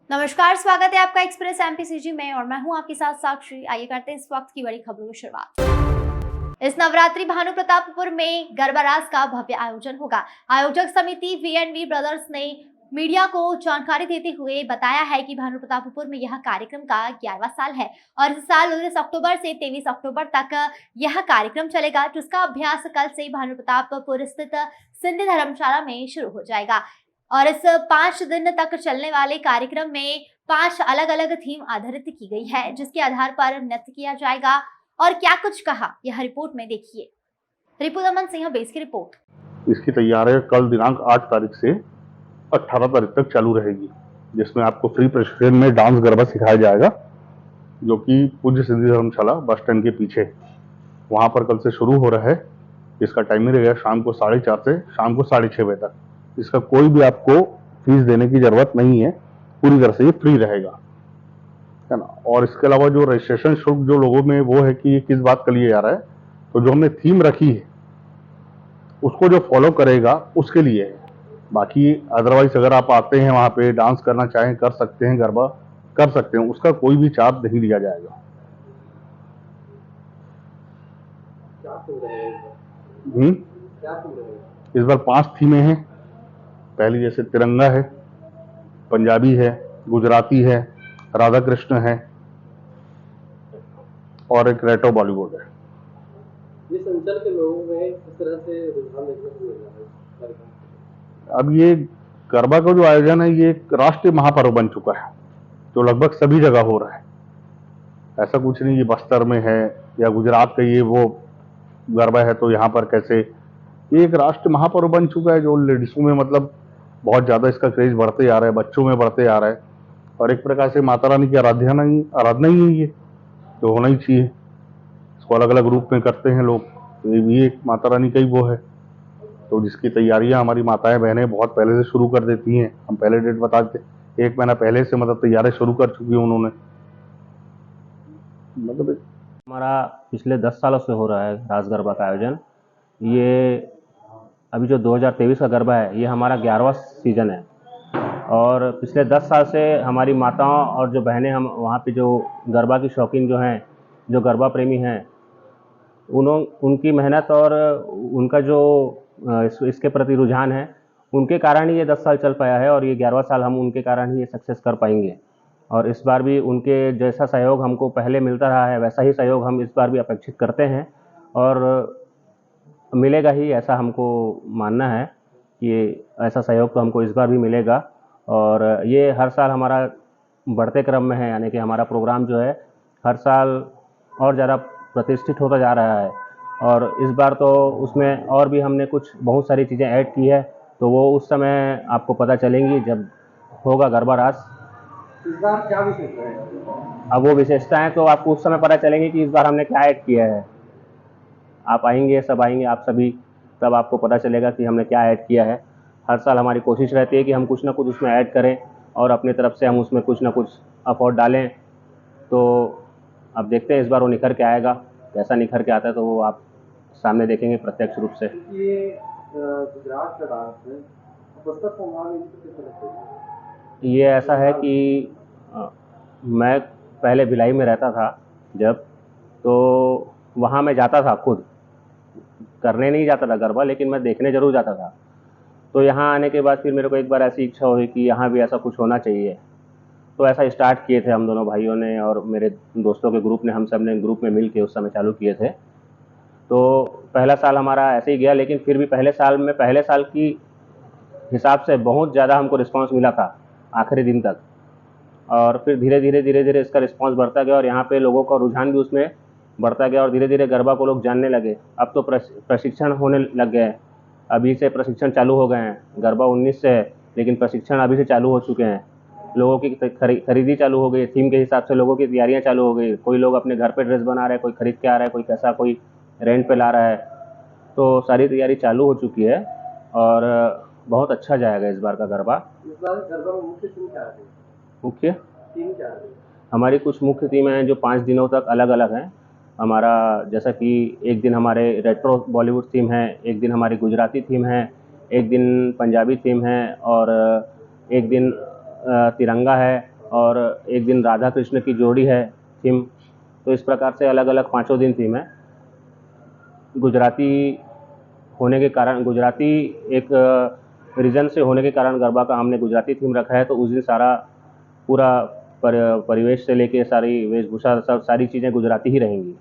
नमस्कार, स्वागत है आपका एक्सप्रेस एमपीसीजी में और मैं हूं आपके साथ साक्षी। आइए करते हैं इस वक्त की बड़ी खबरों की शुरुआत। इस नवरात्रि भानु प्रतापपुर में गरबा रास का भव्य आयोजन होगा। आयोजक समिति वीएनवी ब्रदर्स ने मीडिया को जानकारी देते हुए बताया है कि भानु प्रतापपुर में यह कार्यक्रम का 11वां साल है और इस साल 19 अक्टूबर से 23 अक्टूबर तक यह कार्यक्रम चलेगा, जिसका अभ्यास कल से भानु प्रतापपुर स्थित सिंधी धर्मशाला में शुरू हो जाएगा। और इस 5 दिन तक चलने वाले कार्यक्रम में 5 अलग अलग थीम आधारित की गई है, जिसके आधार पर नृत्य किया जाएगा। और क्या कुछ कहा, यह रिपोर्ट में देखिए। रिपुदमन सिंह बेस की रिपोर्ट। इसकी तैयारी कल दिनांक 8 तारीख से 18 तारीख तक चालू रहेगी, जिसमें आपको फ्री प्रशिक्षण में डांस गरबा सिखाया जाएगा, जो कि पूज्य सिंधी धर्मशाला बस स्टैंड के पीछे वहां पर कल से शुरू हो रहा है। इसका टाइमिंग रहेगा शाम को 4:30 से शाम को 6:30 बजे तक। इसका कोई भी आपको फीस देने की जरूरत नहीं है, पूरी तरह से ये फ्री रहेगा, है ना। और इसके अलावा जो रजिस्ट्रेशन शुल्क जो लोगों में वो है कि ये किस बात के लिए आ रहा है, तो जो हमने थीम रखी है उसको जो फॉलो करेगा उसके लिए है। बाकी अदरवाइज अगर आप आते हैं वहां पे डांस करना चाहें कर सकते हैं, गरबा कर सकते हैं, उसका कोई भी चार्ज नहीं लिया जाएगा। इस बार 5 थीमें हैं। पहली जैसे तिरंगा है, पंजाबी है, गुजराती है, राधा कृष्ण है और एक रेट्रो बॉलीवुड है। ये अंचल के लोगों में किस तरह से रुझान देखने को मिल रहा है? अब ये गरबा का जो आयोजन है ये एक राष्ट्रीय महापर्व बन चुका है, जो लगभग सभी जगह हो रहा है। ऐसा कुछ नहीं ये बस्तर में है या गुजरात का ये वो गरबा है तो यहाँ पर कैसे। ये एक राष्ट्रीय महापर्व बन चुका है, जो लेडीजों में मतलब बहुत ज़्यादा इसका क्रेज बढ़ते आ रहा है, बच्चों में बढ़ते आ रहा है। और एक प्रकार से माता रानी की आराधना ही है ये, जो होना ही चाहिए। इसको अलग अलग रूप में करते हैं लोग, तो ये भी एक माता रानी का ही वो है, तो जिसकी तैयारियां हमारी माताएं बहनें बहुत पहले से शुरू कर देती हैं। हम पहले डेट बता देते, 1 महीना पहले से मतलब तैयारी शुरू कर चुकी है उन्होंने। मतलब हमारा पिछले 10 सालों से हो रहा है रास गरबा का आयोजन। ये अभी जो 2023 का गरबा है ये हमारा 11वां सीजन है और पिछले 10 साल से हमारी माताओं और जो बहनें हम वहाँ पे जो गरबा की शौकीन जो हैं, जो गरबा प्रेमी हैं, उनकी मेहनत और उनका जो इसके प्रति रुझान है, उनके कारण ही ये 10 साल चल पाया है और ये 11वां साल हम उनके कारण ही ये सक्सेस कर पाएंगे। और इस बार भी उनके जैसा सहयोग हमको पहले मिलता रहा है वैसा ही सहयोग हम इस बार भी अपेक्षित करते हैं और मिलेगा ही, ऐसा हमको मानना है कि ऐसा सहयोग तो हमको इस बार भी मिलेगा। और ये हर साल हमारा बढ़ते क्रम में है, यानी कि हमारा प्रोग्राम जो है हर साल और ज़्यादा प्रतिष्ठित होता जा रहा है। और इस बार तो उसमें और भी हमने कुछ बहुत सारी चीज़ें ऐड की है, तो वो उस समय आपको पता चलेंगी जब होगा गरबा रास। इस बार क्या विशेषता है? अब वो विशेषताएं तो आपको उस समय पता चलेंगी कि इस बार हमने क्या ऐड किया है। आप आएंगे, सब आएंगे, आप सभी, तब आपको पता चलेगा कि हमने क्या ऐड किया है। हर साल हमारी कोशिश रहती है कि हम कुछ ना कुछ उसमें ऐड करें और अपनी तरफ से हम उसमें कुछ ना कुछ एफर्ट डालें। तो अब देखते हैं इस बार वो निखर के आएगा, कैसा निखर के आता है तो वो आप सामने देखेंगे प्रत्यक्ष रूप से। ये गुजरात का डांस है, पुस्तक को वहाँ किस तरह से? ये ऐसा है कि मैं पहले भिलाई में रहता था जब, तो वहाँ मैं जाता था, खुद करने नहीं जाता था गरबा, लेकिन मैं देखने ज़रूर जाता था। तो यहाँ आने के बाद फिर मेरे को एक बार ऐसी इच्छा हुई कि यहाँ भी ऐसा कुछ होना चाहिए। तो ऐसा स्टार्ट किए थे हम दोनों भाइयों ने और मेरे दोस्तों के ग्रुप ने, हम सब ने ग्रुप में मिल के उस समय चालू किए थे। तो पहला साल हमारा ऐसे ही गया, लेकिन फिर भी पहले साल की हिसाब से बहुत ज़्यादा हमको रिस्पांस मिला था आखिरी दिन तक। और फिर धीरे धीरे इसका रिस्पांस बढ़ता गया और यहाँ पे लोगों का रुझान भी उसमें बढ़ता गया और धीरे धीरे गरबा को लोग जानने लगे। अब तो प्रशिक्षण होने लग गए हैं, अभी से प्रशिक्षण चालू हो गए हैं। गरबा 19 से है, लेकिन प्रशिक्षण अभी से चालू हो चुके हैं। लोगों की खरीदी चालू हो गई, थीम के हिसाब से लोगों की तैयारियां चालू हो गई। कोई लोग अपने घर पे ड्रेस बना रहे हैं, कोई खरीद के आ रहा है, कोई कैसा, कोई रेंट पे ला रहा है। तो सारी तैयारी चालू हो चुकी है और बहुत अच्छा जाएगा इस बार का गरबा। इस बार गरबा में मुख्य थीम क्या है? मुख्य थीम क्या है? हमारी कुछ मुख्य थीमें हैं जो 5 दिनों तक अलग अलग हैं। हमारा जैसा कि एक दिन हमारे रेट्रो बॉलीवुड थीम है, एक दिन हमारी गुजराती थीम है, एक दिन पंजाबी थीम है और एक दिन तिरंगा है और एक दिन राधा कृष्ण की जोड़ी है थीम। तो इस प्रकार से अलग अलग 5 दिन थीम है। गुजराती होने के कारण, गुजराती एक रीजन से होने के कारण गरबा का हमने गुजराती थीम रखा है। तो उस दिन सारा पूरा परिवेश से लेके सारी वेशभूषा सब सारी चीज़ें गुजराती ही रहेंगी।